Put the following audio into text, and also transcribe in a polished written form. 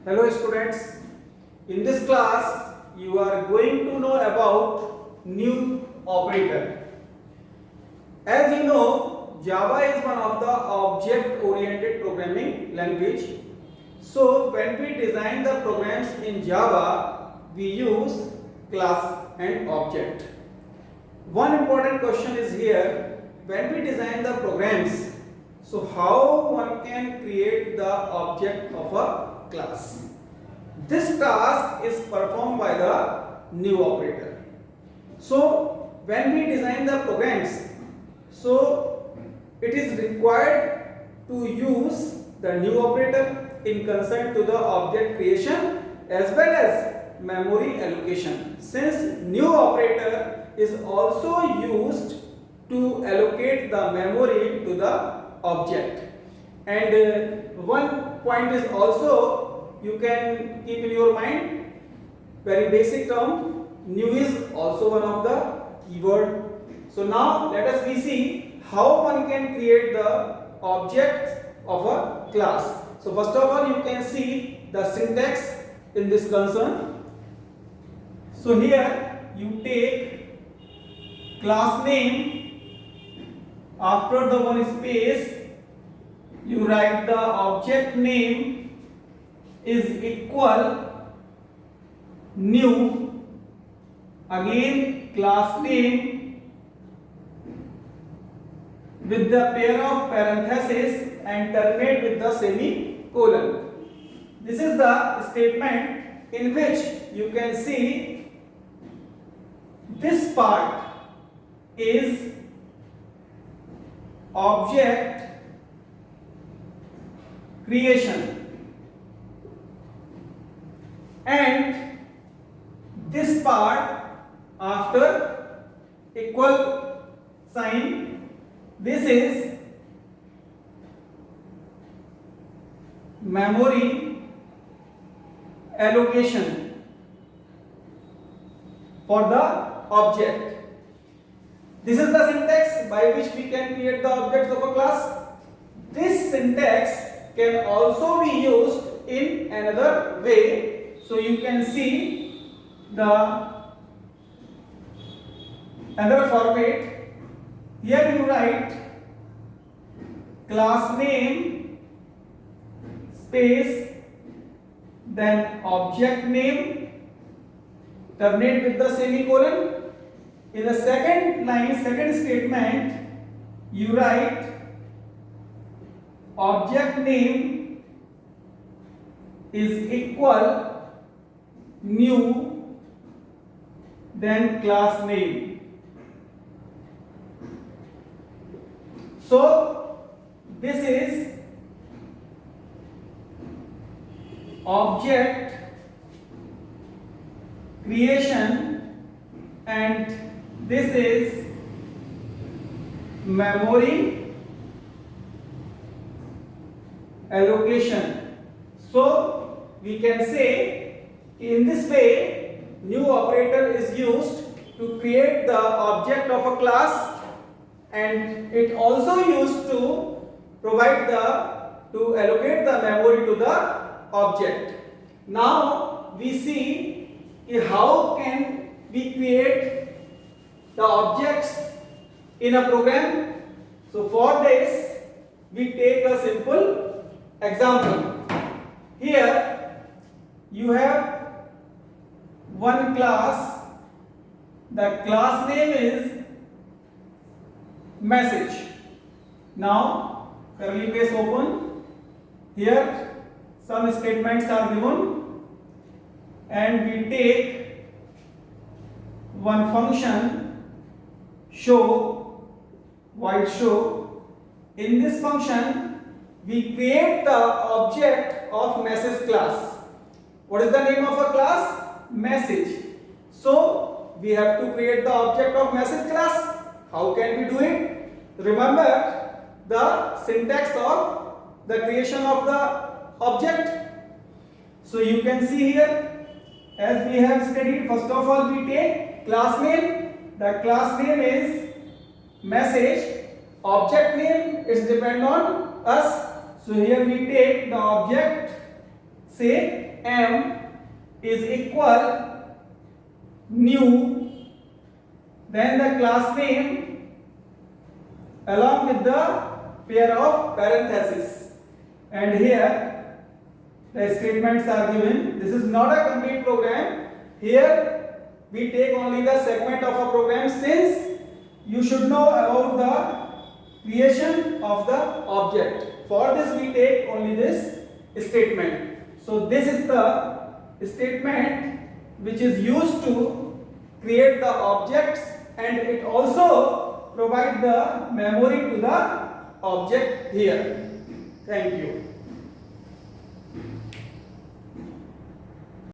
Hello students, in this class you are going to know about new operator. As you know, Java is one of the object oriented programming language. So when we design the programs in Java, we use class and object. One important question is here, when we design the programs, so how one can create the object of a class? This task is performed by the new operator. So when we design the programs, so it is required to use the new operator in concern to the object creation as well as memory allocation. Since new operator is also used to allocate the memory to the object. And one point is also you can keep in your mind, very basic term, new is also one of the keyword. So now let us see how one can create the object of a class. So first of all you can see the syntax in this concern. So here you take class name, after the one space you write the object name is equal new, again class name with the pair of parentheses and terminate with the semicolon. This is the statement in which you can see this part is object creation and this part after equal sign, this is memory allocation for the object. This is the syntax by which we can create the objects of a class. This syntax can also be used in another way. So you can see the another format. Here you write class name space then object name, terminate with the semicolon. In the second line, second statement, you write object name is equal new, then class name. So this is object creation and this is memory allocation. So we can say in this way new operator is used to create the object of a class and it also used to provide to allocate the memory to the object. Now we see how can we create the objects in a program. So for this we take a simple example. Here you have one class, the class name is message. Now curly brace open, here some statements are given and we take one function show, void show. In this function we create the object of message class. What is the name of a class? Message. So we have to create the object of message class. How can we do it? Remember the syntax of the creation of the object. So you can see here, as we have studied, first of all we take class name. The class name is message. Object name is depend on us. So here we take the object, say m is equal new, then the class name along with the pair of parentheses, and here the statements are given. This is not a complete program. Here we take only the segment of a program, since you should know about the creation of the object. For this we take only this statement. So this is the statement which is used to create the objects, and it also provide the memory to the object here. Thank you.